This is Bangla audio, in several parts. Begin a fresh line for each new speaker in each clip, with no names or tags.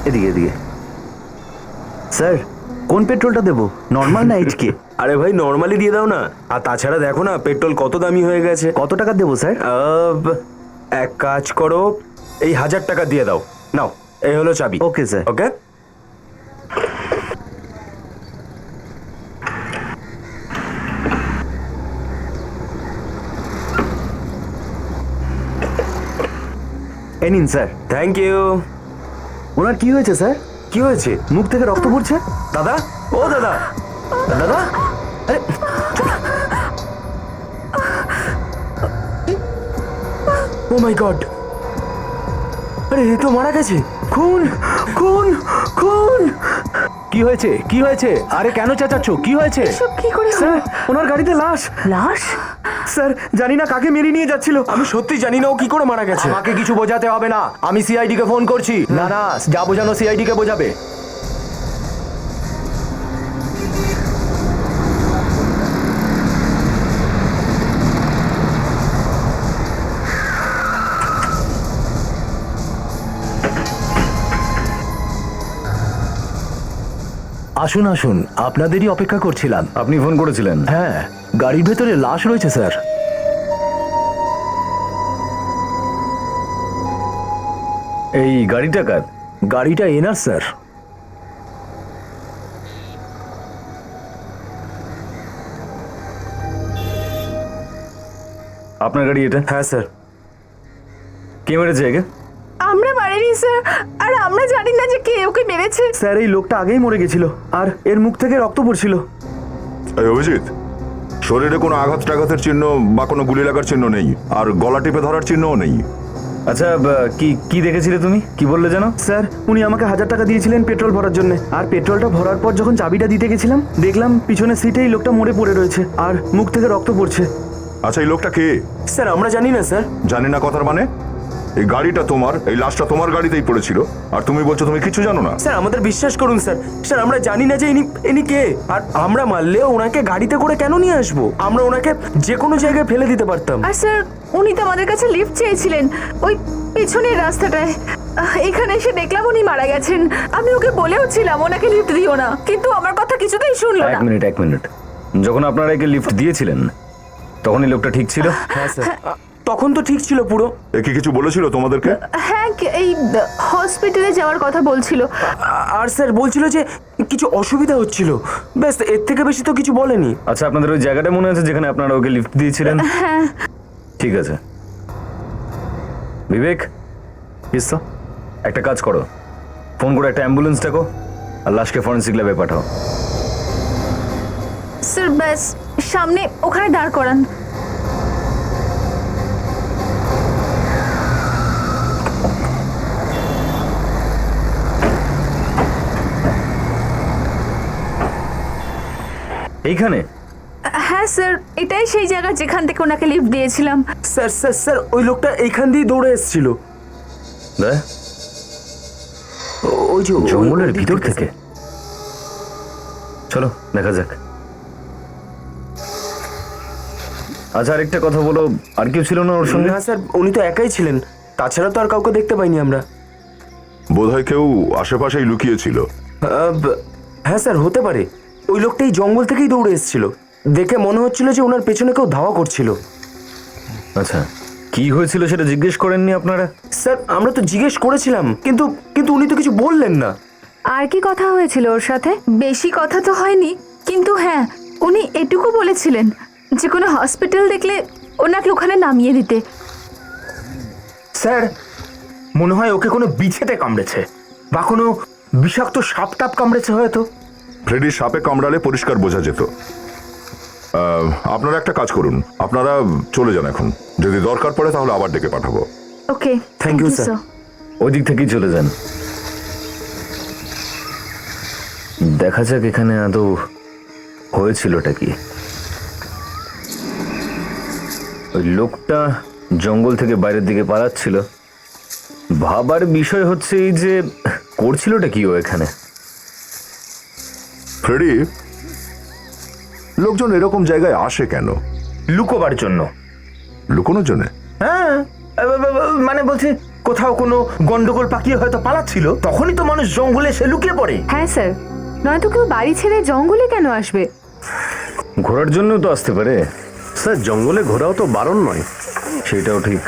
এদিকে এদিকে। স্যার কোন পেট্রোলটা দেবো, নর্মাল না এইচকে?
আরে ভাই নর্মালি দিয়ে দাও না। আর তাছাড়া দেখো না পেট্রোল কত দামি হয়ে গেছে।
কত টাকা দেবো স্যার?
এক কাজ করো, এই 1000 টাকা দিয়ে দাও। নাও, এই হলো চাবি।
Okay sir.
ওকে।
এই নিন স্যার।
Thank you.
ওনার কি হয়েছে স্যার?
কি হয়েছে?
মুখ থেকে রক্ত পড়ছে।
দাদা, ও দাদা, দাদা, আরে ও মাই গড, আরে এ তো মারা গেছে।
খুন খুন খুন! কি হয়েছে, কি হয়েছে? আরে কেন চেঁচাচ্ছ, কি হয়েছে?
সব কি করে হলো?
স্যার ওনার গাড়িতে লাশ।
লাশ?
স্যার জানি না কাকে মেরে নিয়ে যাচ্ছিল।
আমি সত্যি জানি না ও কি করে মারা গেছে।
আমাকে কিছু বোঝাতে হবে না, আমি সিআইডি কে ফোন করছি। না না, যা বোঝানো সিআইডি কে বোঝাবে। আসুন আসুন, আপনাদেরই অপেক্ষা করছিলাম।
আপনি ফোন করেছিলেন?
হ্যাঁ, গাড়ির ভেতরে লাশ রয়েছে স্যার।
এই গাড়িটা কার?
গাড়িটা এনার স্যার।
আপনার গাড়ি এটা?
হ্যাঁ স্যার।
কে মেরেছে একে?
আমরা মারিনি স্যার, আর আমরা জানি না যে কে ওকে মেরেছে।
স্যার এই লোকটা আগেই মরে গেছিল, আর এর মুখ থেকে রক্ত পড়ছিল।
এই অভিজিৎ, শরীরে কোনো আঘাত টাঘাতের চিহ্ন বা কোনো গুলি লাগার চিহ্ন নেই, আর গলা টিপে ধরার চিহ্নও নেই।
আচ্ছা, কি কি দেখেছিলে তুমি? কি বললে জানো?
স্যার উনি আমাকে 1000 টাকা দিয়েছিলেন পেট্রোল ভরার জন্য, আর পেট্রোলটা ভরার পর যখন চাবিটা দিতে গেছিলাম দেখলাম পিছনের সিটেই লোকটা মরে পড়ে রয়েছে, আর মুখ থেকে রক্ত পড়ছে।
আচ্ছা, এই লোকটা কে?
স্যার আমরা জানি না স্যার।
জানি না কথার মানে? এই গাড়িটা তোমার, এই লাশটা তোমার গাড়িতেই পড়েছিল, আর তুমি বলছো তুমি কিছু জানো না?
স্যার আমাদের বিশ্বাস করুন স্যার। স্যার আমরা জানি না যে ইনি কে, আর আমরা মারলেও ওনাকে গাড়িতে করে কেন নিয়ে আসবো? আমরা ওনাকে যে কোনো জায়গায় ফেলে দিতে পারতাম।
আর স্যার উনি তো আমাদের কাছে লিফট চেয়েছিলেন ওই পেছনের রাস্তাটায়। এখানে এসে দেখলাম উনি মারা গেছেন। আমি ওকে বলেও ছিলাম ওনাকে লিফট দিও না, কিন্তু আমার কথা কিছুতেই শুনলো না।
এক মিনিট। যখন আপনারা একে লিফট দিয়েছিলেন তখন এই লোকটা ঠিক ছিল?
হ্যাঁ স্যার, তখন তো ঠিক ছিল পুরো।
এ কি কিছু বলেছিল তোমাদেরকে?
হ্যাঁ, এই হসপিটালে যাওয়ার কথা বলছিল।
আর স্যার বলছিল যে কিছু অসুবিধা হচ্ছিল, ব্যাস এর থেকে বেশি তো কিছু বলেনি।
আচ্ছা, আপনাদের ওই জায়গাটা মনে আছে যেখানে আপনারা ওকে লিফট দিয়েছিলেন?
হ্যাঁ।
ঠিক আছে বিবেক, কিসো একটা কাজ করো, ফোন করে একটা অ্যাম্বুলেন্স ডাকো আর লাশকে ফরেন্সিক ল্যাবে পাঠাও।
স্যার ব্যাস সামনে ওখানে দাঁড় করান।
এইখানে?
হ্যাঁ স্যার, এটাই সেই জায়গা যেখান থেকে ওনাকে লিফট দিয়েছিলাম।
স্যার স্যার স্যার ওই লোকটা এইখান দিয়ে দৌড়ে এসেছিল। ওই যে
জঙ্গলের ভিতর থেকে? চলো দেখা যাক। আচ্ছা, আরেকটা কথা বলো, আর কেউ ছিল না ওর সঙ্গে?
না স্যার, উনি তো একাই ছিলেন, তাছাড়া তো আর কাউকে দেখতে পাইনি আমরা।
বোধহয় কেউ আশেপাশেই লুকিয়েছিল।
হ্যাঁ স্যার, হতে পারে। ওই লোকটাই জঙ্গল থেকেই দৌড়ে এসেছিল, দেখে মনে হচ্ছিল যে ওনার পেছনে কেউ ধাওয়া করছিল।
আচ্ছা, কি হয়েছিল সেটা জিজ্ঞেস করেননি আপনারা?
স্যার আমরা তো জিজ্ঞেস করেছিলাম, কিন্তু কিন্তু উনি তো কিছু বললেন না।
আর কি কথা হয়েছিল ওর সাথে? বেশি কথা তো হয়নি, কিন্তু হ্যাঁ উনি এটুকু বলেছিলেন যে কোনো হসপিটাল দেখলে ওনাকে ওখানে নামিয়ে দিতে।
স্যার মনে হয় ওকে কোনো বিছেতে কামড়েছে, বা কোনো বিষাক্ত সাপ টাপ কামড়েছে হয়তো।
ফ্রেডি সাপে কামড়ালে পরিষ্কার বোঝা যেত। আপনারা একটা কাজ করুন, আপনারা চলে যান এখন, যদি দরকার পড়ে তাহলে আবার ডেকে পাঠাবো।
ওকে,
Thank you, sir.
ওই দিক থেকেই চলে যান। দেখা যাক এখানে আদৌ হয়েছিলটা কি। ওই লোকটা জঙ্গল থেকে বাইরের দিকে পালাচ্ছিল, ভাবার বিষয় হচ্ছে এই যে করছিলটা কি ও এখানে।
ফ্রেডি, লোকজন এরকম জায়গায় আসে কেন?
লুকোবার জন্য।
লুকোনোর জন্য?
হ্যাঁ, মানে বলছি
কোথাও কোনো গন্ডগোল পাকিয়ে হয়তো পালাচ্ছিল, তখনই তো মানুষ জঙ্গলে এসে লুকিয়ে পড়ে।
হ্যাঁ স্যার, নয়তো কেউ বাড়ি ছেড়ে জঙ্গলে কেন আসবে?
ঘোরার জন্য তো আসতে পারে।
স্যার জঙ্গলে ঘোরাও তো বারণ নয়।
সেটাও ঠিক,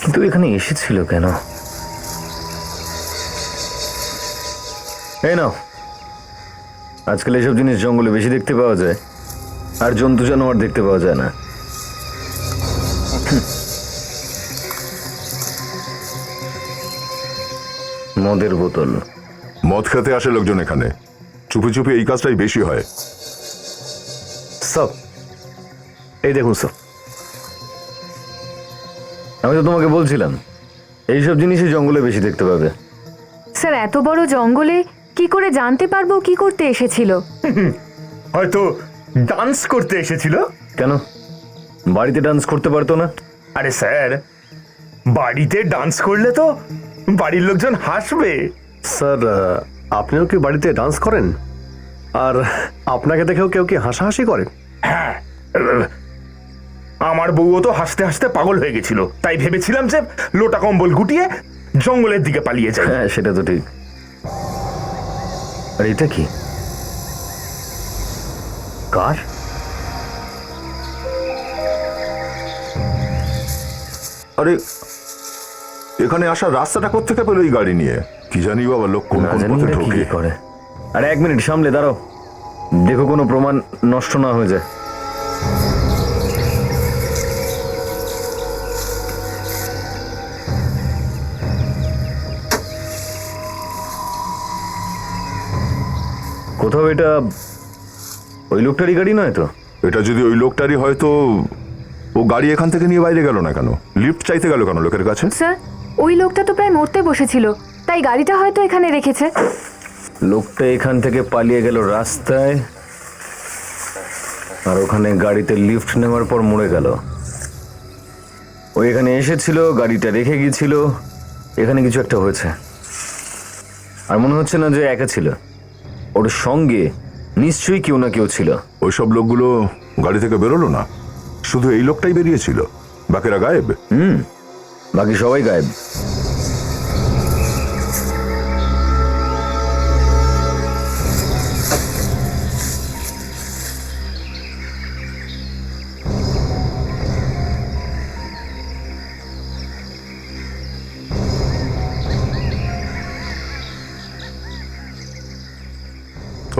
কিন্তু এখানে এসেছিল কেন? এই নাও, আজকাল এসব জিনিস জঙ্গলে বেশি দেখতে পাওয়া যায়, আর জন্তু জানোয়ার দেখতে পাওয়া যায় না। মদের বোতল।
মদ খেতে আসে লোকজন এখানে, চুপি চুপি এই কাজটাই বেশি হয়।
সব এই দেখুন সব।
আমি তো তোমাকে বলছিলাম এইসব জিনিসই জঙ্গলে বেশি দেখতে পাবে।
স্যার, এত বড় জঙ্গলে কি করে জানতে পারবো কি করতে এসেছিল?
হয়তো ডান্স করতে এসেছিল।
কেন বাড়িতে ডান্স করতে পারতো না?
আরে স্যার, বাড়িতে ডান্স করলে তো বাড়ির লোকজন হাসবে।
স্যার আপনিও কি বাড়িতে ডান্স করেন? আর আপনাকে দেখেও কেউ কি হাসাহাসি করে?
হ্যাঁ, আমার বউও তো হাসতে হাসতে পাগল হয়ে গেছিল, তাই ভেবেছিলাম যে লোটা কম্বল গুটিয়ে জঙ্গলের দিকে পালিয়ে যায়।
হ্যাঁ, সেটা তো ঠিক। আর এটা কি? কার?
আরে এখানে আসার রাস্তাটা কোত্থেকে পেলো এই গাড়ি নিয়ে? কি জানি বাবা, লোক কোন
না
কোন
জানি
পথে
এরা কি
ঢোকে।
কি করে। আরে 1 মিনিট সামলে দাঁড়াও, দেখো কোনো প্রমাণ নষ্ট না হয়ে যায়। কোথাও এটা ওই লোকটারই গাড়ি নয় তো?
এটা যদি ওই লোকটারই হয় তো ও গাড়ি এখান থেকে নিয়ে বাইরে গেল না কেন? লিফট চাইতে গেল কেন লোকের কাছে?
স্যার, ওই লোকটা তো প্রায় মরতে বসেছিল, তাই গাড়িটা হয়তো এখানে রেখেছে।
লোকটা এখান থেকে পালিয়ে গেল রাস্তায়, আর ওখানে গাড়িতে লিফট নেওয়ার পর মরে গেল। ও এখানে এসেছিল, গাড়িটা রেখে গিয়েছিল, এখানে কিছু একটা হয়েছে। আর মনে হচ্ছে না যে একা ছিল, ওর সঙ্গে নিশ্চয়ই কেউ না কেউ ছিল।
ওইসব লোকগুলো গাড়ি থেকে বেরোলো না, শুধু এই লোকটাই বেরিয়েছিল, বাকিরা গায়েব।
বাকি সবাই গায়েব।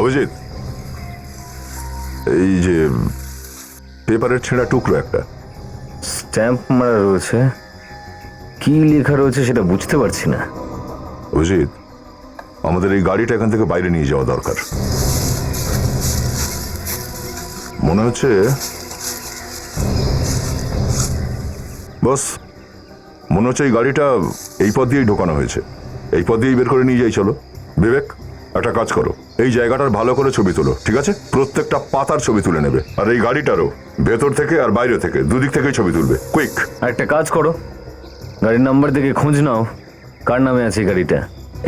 অভিজিৎ, এই যে পেপারের ছেঁড়া টুকরো একটা,
স্ট্যাম্প মারা রয়েছে, কি লেখা রয়েছে সেটা বুঝতে পারছি না।
অভিজিৎ, আমাদের এই গাড়িটা এখান থেকে বাইরে নিয়ে যাওয়া দরকার। মনে হচ্ছে বস, মনে হচ্ছে এই গাড়িটা এই পথ দিয়েই ঢোকানো হয়েছে। এই পথ দিয়েই বের করে নিয়ে যাই। চলো বিবেক, একটা কাজ করো, এই জায়গাটার ভালো করে ছবি তোলো, ঠিক আছে? প্রত্যেকটা পাতার ছবি তুলে নেবে, আর এই গাড়িটারও ভেতর থেকে আর বাইরে থেকে দুদিক থেকেই ছবি তুলবে। কুইক।
আর একটা কাজ করো, গাড়ির নাম্বার দেখে খোঁজ নাও কার নামে আছে এই গাড়িটা।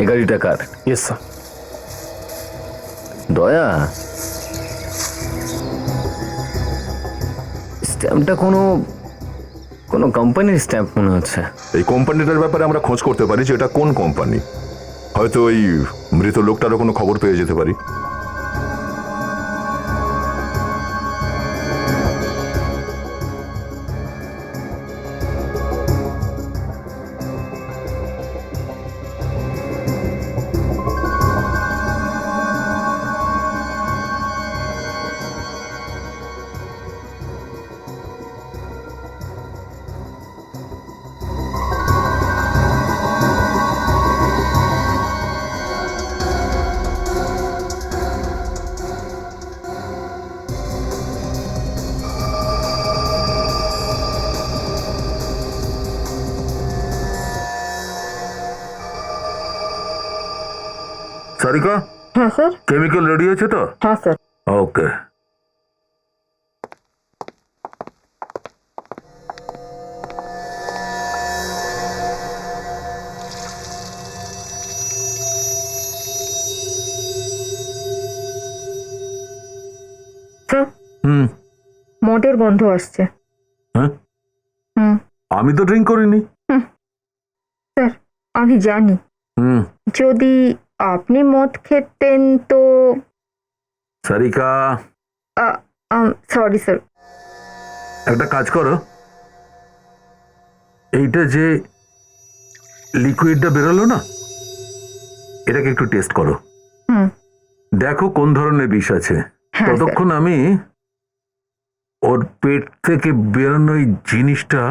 এই গাড়িটা কার?
Yes sir.
দয়া, স্ট্যাম্পটা কোনো কোনো কোম্পানির স্ট্যাম্প মনে হচ্ছে।
এই কোম্পানিটার ব্যাপারে আমরা খোঁজ করতে পারি যে এটা কোন কোম্পানি। হয়তো ওই মৃত লোকটারও কোনো খবর পেয়ে যেতে পারি। সারিকা,
হ্যাঁ স্যার।
কেমিক্যাল রেডি আছে তো?
হ্যাঁ স্যার।
ওকে।
মদের গন্ধ আসছে।
হ্যাঁ,
হুম।
আমি তো ড্রিঙ্ক করিনি।
স্যার আমি জানি যদি আপনি মদ খেতেন তো
সারিকা,
সরি স্যার।
একটা কাজ করো, এইটা যে লিকুইডটা বেরোলো না, এটাকে একটু টেস্ট করো,
হুম।
দেখো কোন ধরনের বিষ আছে।
হ্যাঁ,
ততক্ষণ আমি ওর পেট থেকে বেরোনো এই জিনিসটা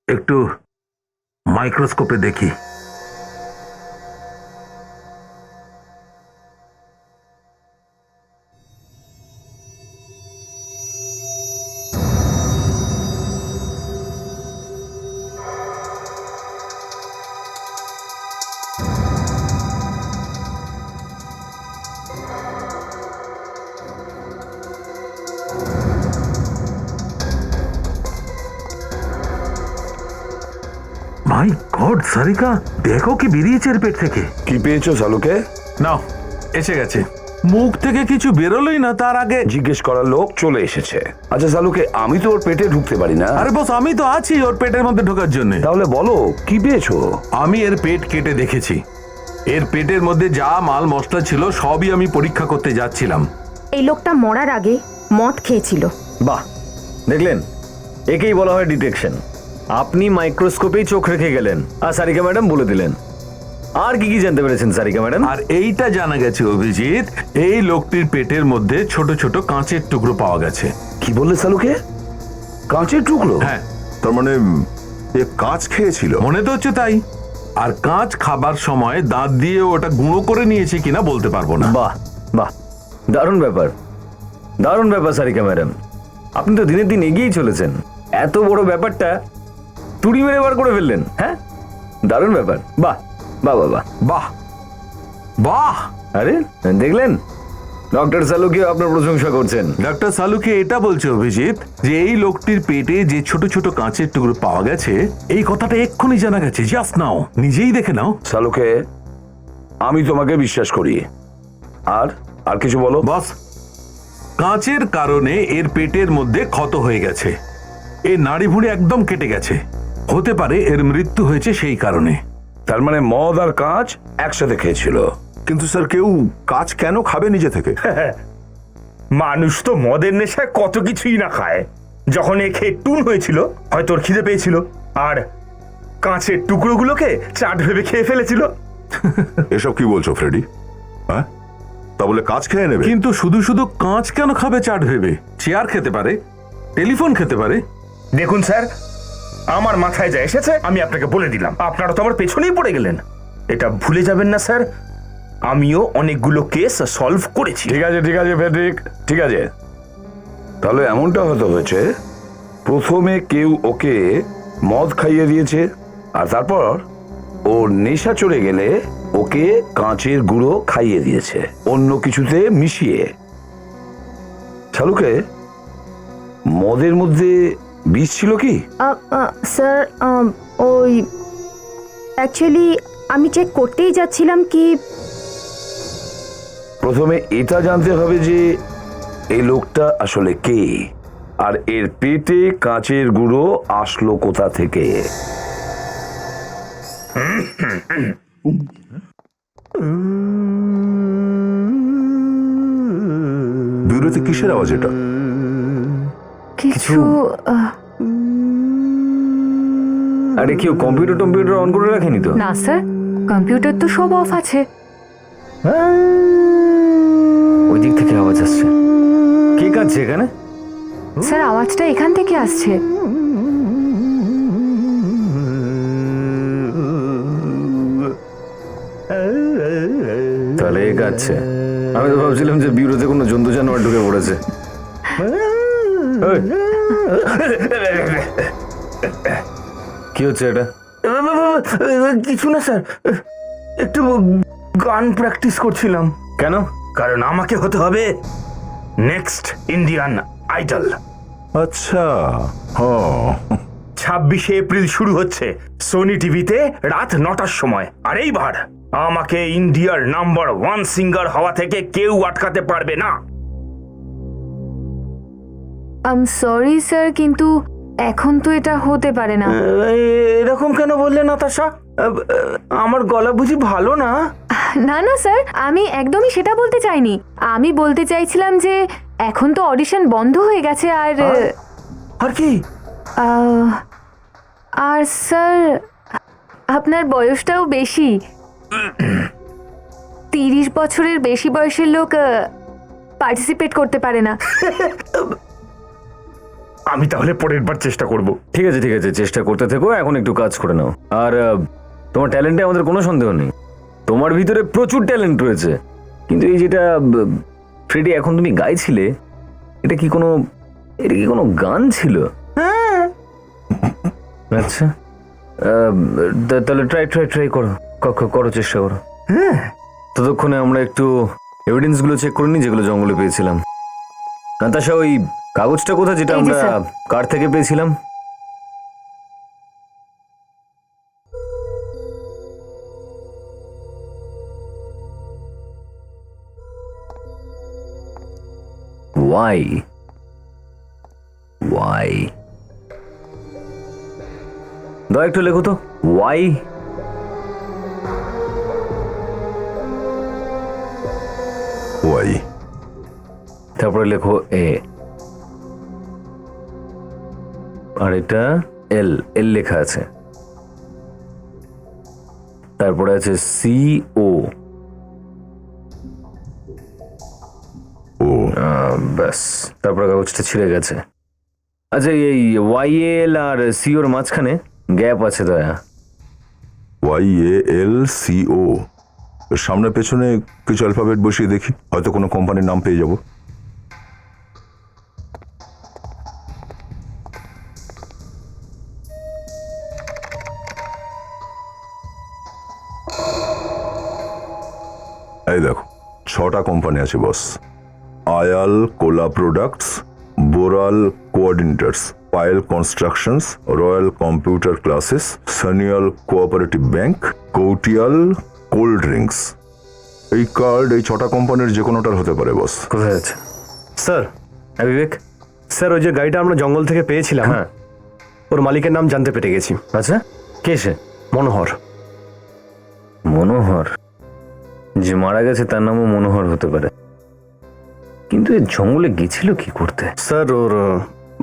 একটু মাইক্রোস্কোপে দেখি। মাই গড সারিকা, দেখো কি বেরিয়েছে এর পেট থেকে।
কি পেয়েছো সালুকে?
নাও, এসে গেছে। মুখ থেকে কিছু বেরোলোই না তার আগে
জিজ্ঞেস করার লোক চলে এসেছে। আচ্ছা সালুকে, আমি তো ওর পেটে ঢুকতে পারি না।
আরে বস, আমি তো আছি ওর পেটের মধ্যে ঢোকার জন্য।
তাহলে বলো কি পেয়েছো?
আমি এর পেট কেটে দেখেছি। এর পেটের মধ্যে যা মাল মশলা ছিল সবই আমি পরীক্ষা করতে যাচ্ছিলাম।
এই লোকটা মরার আগে মদ খেয়েছিল।
বাহ, দেখলেন, একেই বলা হয় ডিটেকশন। আপনি মাইক্রোস্কোপেই চোখ রেখে গেলেন আর সারিকা ম্যাডাম বলে দিলেন। আর কি কি জানতে পেরেছেন সারিকা ম্যাডাম?
আর এইটা জানা গেছে অভিজিৎ, এই লোকটির পেটের মধ্যে ছোট ছোট কাঁচের টুকরো পাওয়া গেছে।
কি বললে সালুকে? কাঁচের টুকরো?
হ্যাঁ,
তার মানে এ কাঁচ খেয়েছিল।
মনে তো হচ্ছে তাই। আর কাঁচ খাবার সময় দাঁত দিয়ে ওটা গুঁড়ো করে নিয়েছে কিনা বলতে পারবো না।
বাহ বাহ, দারুণ ব্যাপার, দারুণ ব্যাপার সারিকা ম্যাডাম। আপনি তো দিনের দিন এগিয়েই চলেছেন। এত বড় ব্যাপারটা তুড়ি মেরে বার করে ফেললেন। হ্যাঁ, দারুণ ব্যাপার। বাহ বাহ বাহ বাহ
বাহ বাহ।
আরে দেখলেন, ডক্টর সালুকে আপনার প্রশংসা করছেন।
ডাক্তার সালুকে এটা বলছে অভিজিৎ যে এই লোকটির পেটে যে ছোট ছোট কাঁচের টুকরো পাওয়া গেছে, এই কথাটা এক্ষুনি জানা গেছে। জাস্ট নাও, নিজেই দেখে নাও।
সালুকে, আমি তোমাকে বিশ্বাস করি। আর আর কিছু বলো।
বস, কাঁচের কারণে এর পেটের মধ্যে ক্ষত হয়ে গেছে। এর নাড়ি ভুঁড়ি একদম কেটে গেছে। হতে পারে এর মৃত্যু হয়েছে সেই কারণে।
তার মানে মদ আর কাঁচ একসাথে খেয়েছিল।
কিন্তু স্যার, কেউ কাঁচ কেন খাবে নিজে থেকে?
মানুষ তো মদের নেশায় কত কিছুই না খায়। যখন এ খেয়ে টুন হয়েছিল, হয়তো ওর খিদে পেয়েছিল আর কাঁচের টুকরোগুলোকে চাট ভেবে খেয়ে ফেলেছিল।
এসব কি বলছো ফ্রেডি? হ্যাঁ, তা বলে কাঁচ খেয়ে নেবে?
কিন্তু শুধু শুধু কাঁচ কেন খাবে চাট ভেবে? চেয়ার খেতে পারে, টেলিফোন খেতে পারে।
দেখুন স্যার, আমার মাথায় যা এসেছে আমি আপনাকে বলে দিলাম। আপনারা তো আমার পেছনেই পড়ে গেলেন। এটা ভুলে যাবেন না স্যার, আমিও অনেকগুলো কেস সলভ করেছি।
ঠিক আছে ঠিক আছে ফেডরিক, ঠিক আছে। তাহলে এমনটা হয়তো হয়েছে, প্রথমে কেউ ওকে মদ খাইয়ে দিয়েছে আর তারপর ওর নেশা চড়ে গেলে ওকে কাঁচের গুঁড়ো খাইয়ে দিয়েছে অন্য কিছুতে মিশিয়ে। শালুকে, মদের মধ্যে বিষ ছিল কি?
স্যার ওই অ্যাকচুয়ালি আমি চেক করতেই যাচ্ছিলাম কি।
প্রথমে এটা জানতে হবে যে এই লোকটা আসলে কে আর এর পেটে কাঁচের গুঁড়ো আসলো কোথা থেকে।
বিরতি কিসের আওয়াজ এটা?
কিছু
আরে কেউ কম্পিউটার অন করে রাখেনি তো?
না স্যার, কম্পিউটার তো সব অফ আছে।
ওই দিক থেকে আওয়াজ আসছে। কে কাঁদছে এখানে?
স্যার, আওয়াজটা এখান থেকে আসছে।
তাহলে এ কাঁদছে। আমি তো ভাবছিলাম যে বিউরোতে কোনো জন্তু জানোয়ার ঢুকে পড়েছে। এই, কি হচ্ছে এটা?
কিছু না স্যার, একটু গান প্র্যাকটিস করছিলাম।
কেন?
কারণ আমাকে হতে হবে নেক্সট ইন্ডিয়ান আইডল।
আচ্ছা, হ্যাঁ।
26শে এপ্রিল শুরু হচ্ছে সোনি টিভিতে রাত 9টার সময়। আর এইবার আমাকে ইন্ডিয়ার নাম্বার 1 সিঙ্গার হওয়া থেকে কেউ আটকাতে পারবে না।
সরি স্যার, কিন্তু এখন তো এটা হতে পারে না।
এরকম কেন বললে নাতাশা?
আমার গলা বুঝি ভালো না?
না না স্যার, আমি একদমই সেটা বলতে চাইনি। আমি বলতে চাইছিলাম যে এখন তো অডিশন বন্ধ হয়ে গেছে
আর কি?
আর স্যার আপনার বয়সটাও বেশি। 30 বছরের বেশি বয়সের লোক পার্টিসিপেট করতে পারে না।
আমি তাহলে পরের বার চেষ্টা করব।
ঠিক আছে ঠিক আছে, চেষ্টা করতে থেকো, এখন একটু কাজ করে নাও। আর তোমার ট্যালেন্টে আমাদের কোনো সন্দেহ নেই, তোমার ভিতরে প্রচুর ট্যালেন্ট রয়েছে। কিন্তু এই যেটা ফ্রেডি এখন তুমি গাইছিলে, এটা কি কোনো গান ছিল? আচ্ছা, তাহলে ট্রাই করো, চেষ্টা করো। ততক্ষণে আমরা একটু এভিডেন্স গুলো চেক করে নিই যেগুলো জঙ্গলে পেয়েছিলাম। নাতাশা, ওই কাগজটা কোথায় যেটা
এই যে,
আমরা
স্যার।
কার থেকে পেয়েছিলাম? ওয়াই দয়া একটু লেখো তো, ওয়াই।
ওয়াই।
তারপরে লেখো এ, আর এটা এল লেখা আছে। তারপরে আছে CO।
ও,
ব্যাস, তারপরে কাগজটা ছিঁড়ে গেছে। আচ্ছা, এই YL আর COর মাঝখানে গ্যাপ আছে দয়া।
YALCO, এর সামনে পেছনে কিছু অ্যালফাবেট বসিয়ে দেখি, হয়তো কোনো কোম্পানির নাম পেয়ে যাব। এই দেখো, 6টা কোম্পানি আছে boss. Ayal cola products, Boral coordinators, Payel constructions, royal computer classes, Sanyal cooperative bank, Kautiyal cold drinks. এই কার্ড এই 6টা কোম্পানির যে কোনোটার হতে পারে বস।
কোথায় আছে
স্যার,
বিবেক?
স্যার ওই যে গাড়িটা আমরা জঙ্গল থেকে পেয়েছিলাম,
হ্যাঁ।
ওর মালিকের নাম জানতে পেরে গেছি।
আচ্ছা, কে সে?
মনোহর।
মনোহর? যে মারা গেছে তার নামও মনোহর হতে পারে, কিন্তু এই জঙ্গলে গেছিল কি করতে?
স্যার ওর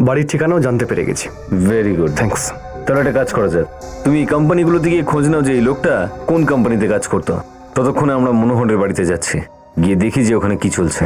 বাড়ির ঠিকানাও জানতে পেরে গেছি।
Very good,
thanks.
তাহলে একটা কাজ করা যাক, তুমি এই কোম্পানিগুলোতে গিয়ে খোঁজ নাও যে এই লোকটা কোন কোম্পানিতে কাজ করতো। ততক্ষণে আমরা মনোহরের বাড়িতে যাচ্ছি, গিয়ে দেখি যে ওখানে কি চলছে।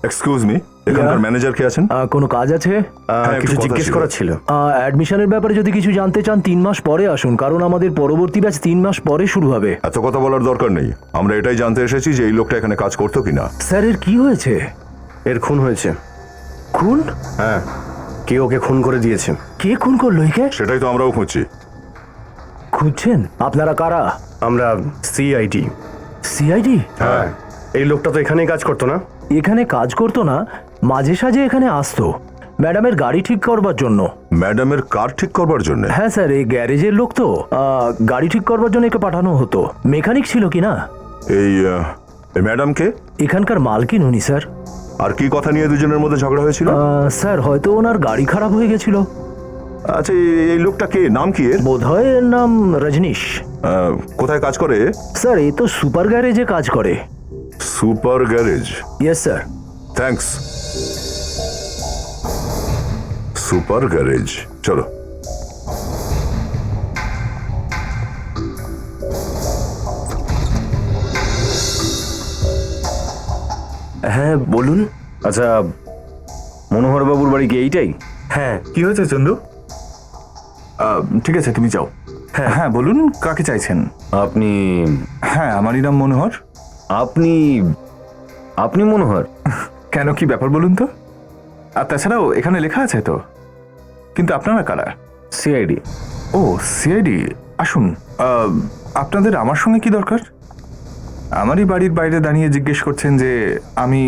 এক্সকিউজ মি, এখানকার ম্যানেজার কে আছেন?
কোনো কাজ আছে?
হ্যাঁ,
কিছু
একটু কথা
জিজ্ঞেস
ছিল।
করার ছিল।
অ্যাডমিশনের ব্যাপারে যদি কিছু জানতে চান 3 মাস পরে আসুন, কারণ আমাদের পরবর্তী ব্যাচ 3 মাস পরে শুরু হবে।
এত কথা বলার দরকার নেই, আমরা এটাই জানতে এসেছি যে এই লোকটা এখানে কাজ করতো কিনা।
স্যার, এর কি হয়েছে?
এর খুন হয়েছে।
খুন?
হ্যাঁ, কে ওকে খুন করে দিয়েছে।
কে খুন করলো একে?
সেটাই তো আমরাও খুঁজছি।
খুঁজছেন? আপনারা কারা?
আমরা CID।
সিআইডি?
হ্যাঁ, এই লোকটা তো এখানেই কাজ করতো না?
এখানে কাজ করতো না, মাঝে সাঝে এখানে আসতো ম্যাডামের গাড়ি ঠিক করবার জন্য।
ম্যাডামের কার ঠিক করবার জন্য?
হ্যাঁ স্যার, এই গ্যারেজের লোক তো, গাড়ি ঠিক করবার জন্য একে পাঠানো হতো। মেকানিক ছিল কি না?
এই ম্যাডামকে?
এখানকার মালকিন উনি স্যার।
আর কি কথা নিয়ে দুজনের মধ্যে ঝগড়া হয়েছিল?
স্যার, হয়তো ওনার গাড়ি খারাপ হয়ে গেছিল।
আচ্ছা, এই লোকটা কে, নাম কি এর?
বোধহয় এর নাম রজনীশ।
কোথায় কাজ করে?
স্যার, এই তো সুপার গ্যারেজে কাজ করে।
Super garage?
Yes sir.
Thanks. Super garage, চলো।
হ্যাঁ বলুন।
আচ্ছা, মনোহর বাবুর বাড়ি কি এইটাই?
হ্যাঁ।
কি হয়েছে চন্দু?
ঠিক আছে, তুমি যাও। হ্যাঁ বলুন, কাকে চাইছেন?
আপনি?
হ্যাঁ, আমারই নাম মনোহর।
আপনি মনোহর?
কেন, কি ব্যাপার বলুন তো? আর তাছাড়াও এখানে লেখা আছে তো। কিন্তু আপনারা কারা?
CID।
ও, CID। আসুন, আপনাদের আমার সঙ্গে কি দরকার?
আমারই বাড়ির বাইরে দাঁড়িয়ে জিজ্ঞেস করছেন যে আমি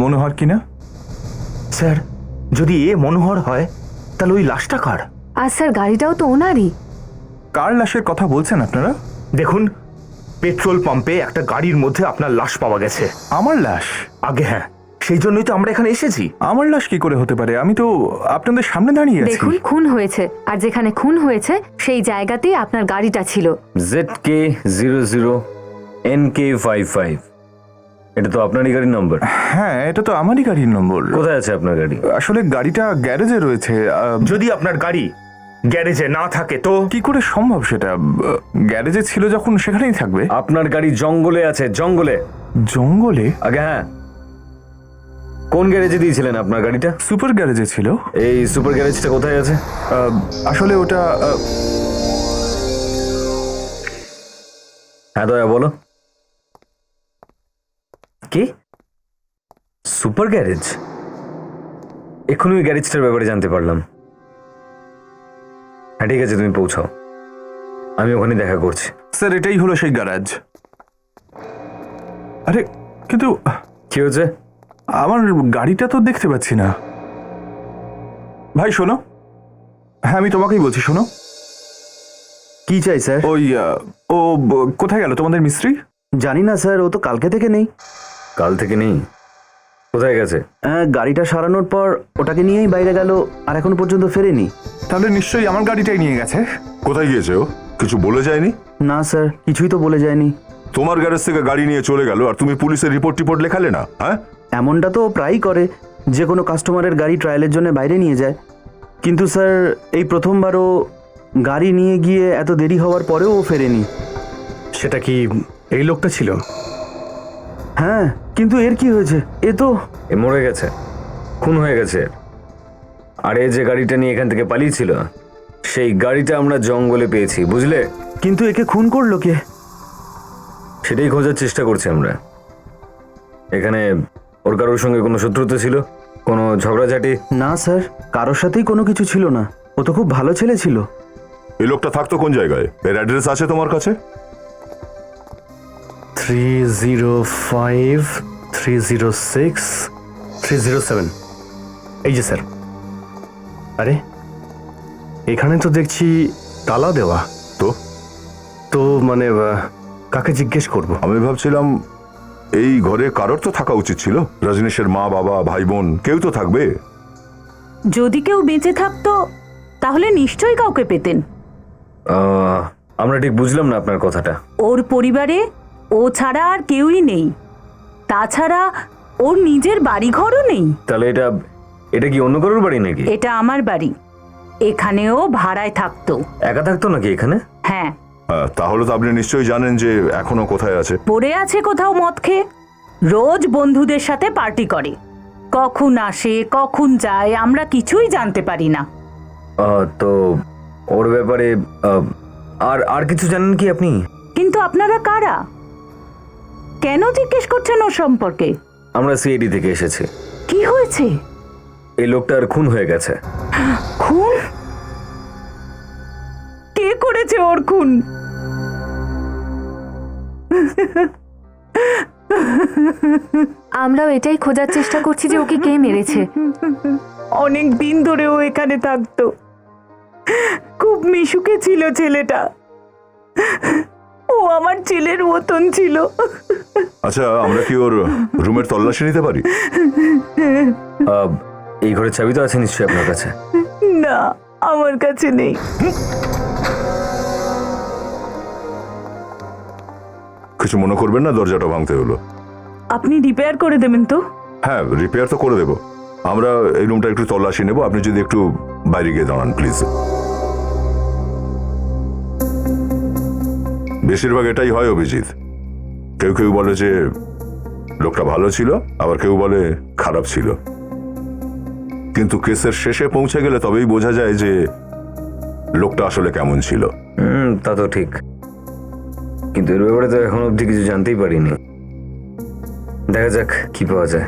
মনোহর কিনা?
স্যার, যদি এ মনোহর হয় তাহলে ওই লাশটা কার?
আর স্যার গাড়িটাও তো ওনারই।
কার লাশের কথা বলছেন আপনারা?
দেখুন, পেট্রোল পাম্পে একটা গাড়ির মধ্যে আপনার লাশ পাওয়া গেছে।
আমার লাশ?
আগে হ্যাঁ, সেই জন্যই তো আমরা এখানে এসেছি।
আমার লাশ কি করে হতে পারে? আমি তো আপনাদের সামনে দাঁড়িয়ে আছি।
দেখুন, খুন হয়েছে, আর যেখানে খুন হয়েছে সেই জায়গাতেই আপনার গাড়িটা ছিল।
ZK00NK55, এটা তো আপনারই গাড়ির নম্বর।
হ্যাঁ, এটা তো আমারই গাড়ির নম্বর।
কোথায় আছে আপনার গাড়ি?
আসলে গাড়িটা গ্যারেজে রয়েছে।
যদি আপনার গাড়ি গ্যারেজে না থাকে তো
কি করে সম্ভব সেটা? গ্যারেজে ছিল যখন সেখানেই থাকবে।
আপনার গাড়ি জঙ্গলে আছে, জঙ্গলে।
জঙ্গলে?
আগে হ্যাঁ, কোন গ্যারেজে দিয়েছিলেন আপনার গাড়িটা?
সুপার গ্যারেজে ছিল।
এই সুপার গ্যারেজটা কোথায় আছে?
আসলে ওটা
হ্যাঁ দয়া বলো। কি সুপার গ্যারেজ? এক্ষুনি ওই গ্যারেজটার ব্যাপারে জানতে পারলাম। হ্যাঁ ঠিক আছে, তুমি পৌঁছাও, আমি ওখানে দেখা করছি।
স্যার, এটাই হলো সেই গ্যারেজ। আরে কিন্তু
কি হয়েছে?
আমার গাড়িটা তো দেখতে পাচ্ছি না। ভাই শোনো, হ্যাঁ আমি তোমাকেই বলছি, শোনো।
কি চাই স্যার?
ওই কোথায় গেল তোমাদের মিস্ত্রি?
জানি না স্যার, ও তো কালকে থেকে নেই।
কাল থেকে নেই? কোথায় গেছে?
গাড়িটা সারানোর পর ওটাকে নিয়েই বাইরে গেল, আর এখনো পর্যন্ত ফেরেনি।
তাহলে নিশ্চয়ই আমার গাড়িটাই নিয়ে গেছে।
কোথায় গিয়েছে ও? কিছু বলে যায়নি?
না স্যার, কিছুই তো বলে যায়নি।
তোমার গ্যারেজ থেকে গাড়ি নিয়ে চলে গেল আর তুমি পুলিশের রিপোর্ট লেখালে না? হ্যাঁ,
এমনটা তো ও প্রায়ই করে, যে কোনো কাস্টমারের গাড়ি ট্রায়ালের জন্য বাইরে নিয়ে যায়। কিন্তু স্যার, এই প্রথমবারও গাড়ি নিয়ে গিয়ে এত দেরি হওয়ার পরেও ও ফেরেনি।
সেটা কি এই লোকটা ছিল?
হ্যাঁ, কিন্তু এর কি হয়েছে? এ তো
এ মরে গেছে, খুন হয়ে গেছে। আর এ যে গাড়িটা নিয়ে এখান থেকে পালিয়েছিল, সেই গাড়িটা আমরা জঙ্গলে পেয়েছি, বুঝলে?
কিন্তু একে খুন করলো কে?
সেটাই খোঁজার চেষ্টা করছি আমরা। এখানে ওর কারোর সঙ্গে কোনো শত্রুতা ছিল? কোনো ঝগড়াঝাটি?
না স্যার, কারোর সাথেই কোনো কিছু ছিল না। ও তো খুব ভালো ছেলে ছিল।
এই লোকটা থাকতো কোন জায়গায়? এর অ্যাড্রেস আছে তোমার কাছে?
305 306 307। এই যে স্যার। আরে এখানে তো দেখছি তালা দেওয়া। তো মানে কাকে জিজ্ঞেস করব?
আমি ভাবছিলাম এই ঘরে কারোর তো থাকা উচিত ছিল। রজনীশের মা, বাবা, ভাই বোন কেউ তো থাকবে।
যদি কেউ বেঁচে থাকতো তাহলে নিশ্চয়ই কাউকে পেতেন।
আমরা ঠিক বুঝলাম না আপনার কথাটা।
ওর পরিবারে ও ছাড়া আর কেউই নেই। তাছাড়া ওর নিজের বাড়িঘরও নেই।
তাহলে এটা কি অন্য কারোর বাড়ি নাকি?
এটা আমার বাড়ি। এখানেও ভাড়ায় থাকতো।
একা থাকতো নাকি এখানে?
হ্যাঁ।
তাহলে তো আপনি নিশ্চয়ই জানেন যে এখনো কোথায় আছে।
পড়ে আছে কোথাও মদ খেয়ে। রোজ বন্ধুদের সাথে পার্টি করে। কখন আসে কখন যায় আমরা কিছুই জানতে পারি না।
তো ওর ব্যাপারে আর কিছু জানেন কি আপনি?
কিন্তু আপনারা কারা? কেন জিজ্ঞেস করছেন ওর সম্পর্কে?
আমরা সিআইডি থেকে এসেছি।
কি হয়েছে?
এই লোকটার খুন হয়ে গেছে।
খুন? কে করেছে ওর খুন?
আমরাও এটাই খোঁজার চেষ্টা করছি যে ওকে কে মেরেছে।
অনেক দিন ধরে ও এখানে থাকতো। খুব মিশুকে ছিল ছেলেটা। ও আমার ছেলের মতন ছিল।
আচ্ছা, আমরা কি ওর রুমের তল্লাশি নিতে পারি?
এই ঘরের চাবি তো আছে নিশ্চয়ই আপনার কাছে?
না, আমার কাছে নেই।
কিছু মনে করবেন না, দরজাটা ভাঙতে হলো।
আপনি রিপেয়ার করে দেবেন তো?
হ্যাঁ, রিপেয়ার তো করে দেবো। আমরা এই রুমটা একটু তল্লাশি নেব, আপনি যদি একটু বাইরে গিয়ে দাঁড়ান প্লিজ। বেশিরভাগ এটাই হয় অভিজিৎ। কেউ কেউ বলে যে লোকটা ভালো ছিল, আবার কেউ বলে খারাপ ছিল। কিন্তু কেসের শেষে পৌঁছে গেলে তবেই বোঝা যায় যে লোকটা আসলে কেমন ছিল।
তা তো ঠিক, কিন্তু এর ব্যাপারে তো এখন অবধি কিছু জানতেই পারিনি। দেখা যাক কি পাওয়া যায়।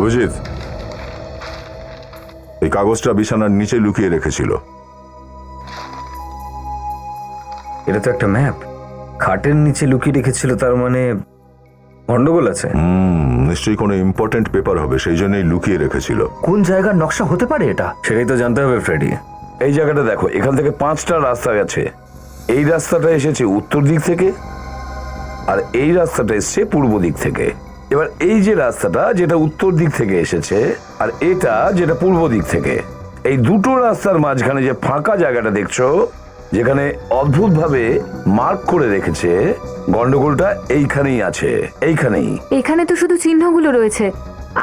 অভিজিৎ, এই কাগজটা বিছানার নিচে লুকিয়ে রেখেছিল।
এটা তো একটা ম্যাপ, খাটের নিচে লুকিয়ে রেখেছিল, তার মানে গন্ডগোল আছে।
নিশ্চয়ই কোনো ইম্পর্টেন্ট পেপার হবে, সেই জন্যই লুকিয়ে রেখেছিল।
কোন জায়গার নকশা হতে পারে এটা?
সেটাই তো জানতে হবে ফ্রেডি।
এই জায়গাটা দেখো, এখান থেকে 5টা রাস্তা গেছে। এই রাস্তাটা এসেছে উত্তর দিক থেকে, আর এই রাস্তাটা এসছে পূর্ব দিক থেকে। এবার এই যে রাস্তাটা যেটা উত্তর দিক থেকে এসেছে, আর এটা যেটা পূর্ব দিক থেকে, এই দুটো রাস্তার মাঝখানে যে ফাঁকা জায়গাটা দেখছো, যেখানে অদ্ভুতভাবে মার্ক করে রেখেছে, গন্ডগোলটা এইখানেই আছে, এইখানেই।
এখানে তো শুধু চিহ্নগুলো রয়েছে,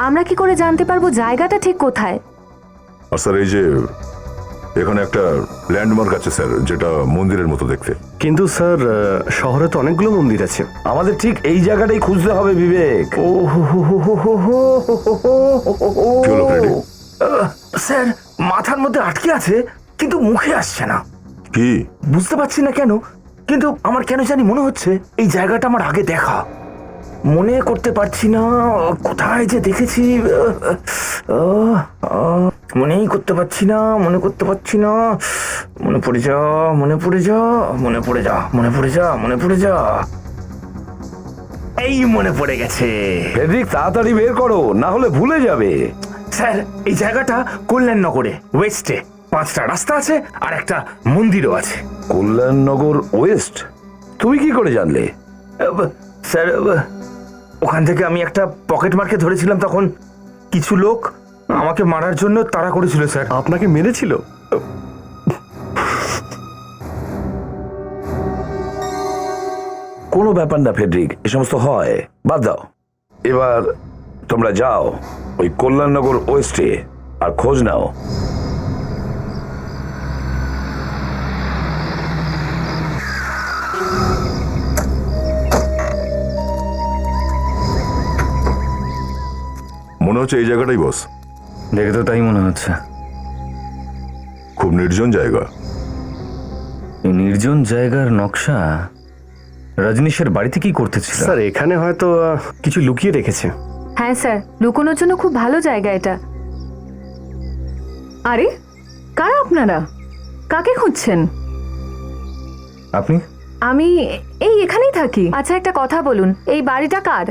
আমরা কি করে জানতে পারবো জায়গাটা ঠিক কোথায়?
আর স্যার, এই যে এখানে একটা ল্যান্ডমার্ক আছে স্যার, যেটা মন্দিরের মতো দেখতে।
কিন্তু স্যার, শহরে তো অনেকগুলো মন্দির আছে।
আমাদের ঠিক এই জায়গাটাই খুঁজতে হবে বিবেক।
কি হলো ফ্রেডি?
স্যার, মাথার মধ্যে আটকে আছে কিন্তু মুখে আসছে না।
কি?
বুঝতে পারছি না কেন, কিন্তু আমার কেন জানি মনে হচ্ছে এই জায়গাটা আমার আগে দেখা। মনে করতে পারছি না কোথায় যে দেখেছি। মনেই করতে পারছি না, মনে করতে পারছি না। মনে পড়ে যা, মনে পড়ে যা, মনে পড়ে যা, মনে পড়ে যা, মনে পড়ে যা। এই মনে পড়ে গেছে।
ফেডরিক, তাড়াতাড়ি বের করো, না হলে ভুলে যাবে।
স্যার, এই জায়গাটা কল্যাণনগরে ওয়েস্টে 5টা রাস্তা আছে আর একটা মন্দিরও আছে।
কল্যাণনগর ওয়েস্ট? তুমি কি করে জানলে?
স্যার, ওখান থেকে আমি একটা পকেট মারকে ধরেছিলাম, তখন কিছু লোক আমাকে মারার জন্য তাড়া করেছিল স্যার।
আপনাকে মেরেছিল?
কোনো ব্যাপার না ফেডরিক, এ সমস্ত হয়, বাদ দাও। এবার তোমরা যাও ওই কল্যাণনগর ওয়েস্টে আর খোঁজ নাও।
মনে হচ্ছে এই জায়গাটাই বস।
দেখে তো তাই মনে হচ্ছে।
খুব নির্জন জায়গা।
এই নির্জন জায়গার নকশা রজনীশের বাড়িতে কি করতেছিল?
স্যার, এখানে হয়তো কিছু লুকিয়ে রেখেছে।
হ্যাঁ স্যার, লুকোনোর জন্য খুব ভালো জায়গা এটা। আরে, কারা আপনারা? কাকে খুঁজছেন?
আপনি?
আমি এখানেই থাকি। আচ্ছা, একটা কথা বলুন, এই বাড়িটা কার?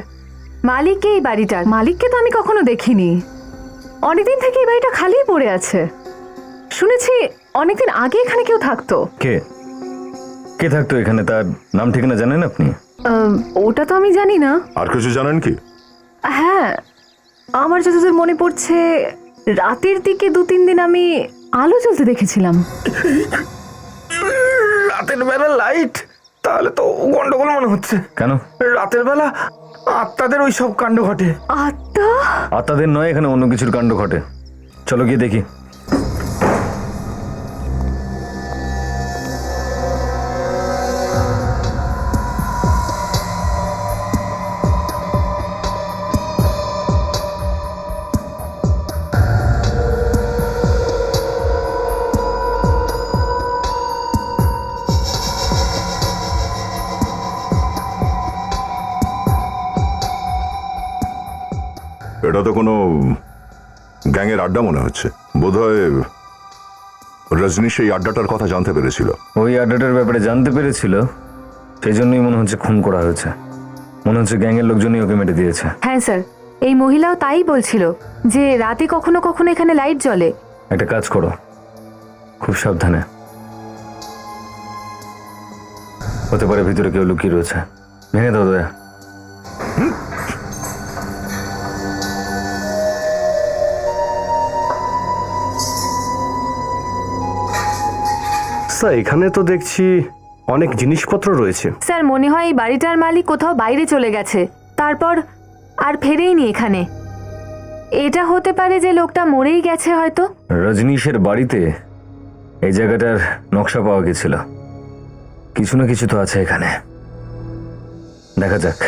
মালিক কে এই বাড়িটার? মালিককে তো আমি কখনো দেখিনি। অনেকদিন থেকে এই বাড়িটা খালিই পড়ে আছে। শুনেছি অনেকদিন আগে এখানে কেউ থাকতো।
কে কে থাকতো এখানে? তার নাম ঠিকানা জানেন আপনি?
ওটা তো আমি জানি না।
আর কিছু জানেন কি?
হ্যাঁ, আমার যতদূর মনে পড়ছে, রাতের দিকে 2-3 দিন আমি আলো জ্বলতে দেখেছিলাম।
রাতের বেলা লাইট? তাহলে তো গন্ডগোল মনে হচ্ছে।
কেন?
রাতের বেলা আত্মাদের ওই সব কাণ্ড ঘটে।
আত্মা?
আত্মাদের নয়, এখানে অন্য কিছুর কাণ্ড ঘটে। চলো গিয়ে দেখি।
এটা তো কোনো গ্যাংয়ের আড্ডা মনে হচ্ছে। বোধহয় রজনীশ এই আড্ডাটার কথা জানতে পেরেছিল।
ওই আড্ডাটার ব্যাপারে জানতে পেরেছিল, সেই জন্যই মনে হচ্ছে খুন করা হয়েছে। মনে হচ্ছে গ্যাংয়ের লোকজনই ওকে মেরে দিয়েছে।
হ্যাঁ স্যার, এই মহিলাও তাই বলছিল যে রাতে কখনো কখনো এখানে লাইট জ্বলে।
একটা কাজ করো, খুব সাবধানে। হতে পারে ভিতরে কেউ লুকিয়ে রয়েছে। ভেঙে দাও দয়া।
স্যার, এখানে তো দেখছি অনেক জিনিসপত্র রয়েছে।
স্যার, মনে হয় এই বাড়িটার মালিক কোথাও বাইরে চলে গেছে, তারপর আর ফেরেইনি এখানে। এটা হতে পারে যে লোকটা মরেই গেছে হয়তো।
রজনীশের বাড়িতে এই জায়গাটার নকশা পাওয়া গেছিল। কিছু না কিছু তো আছে এখানে, দেখা যাক।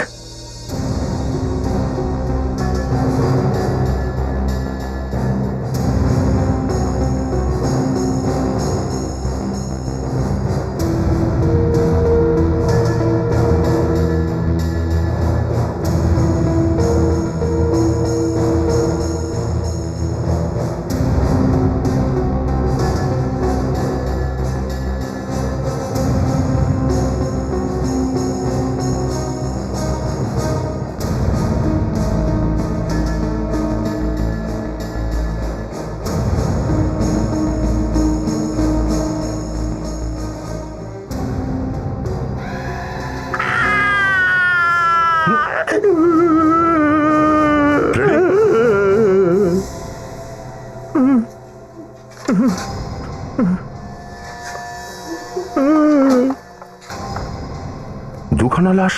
দুখানা লাশ?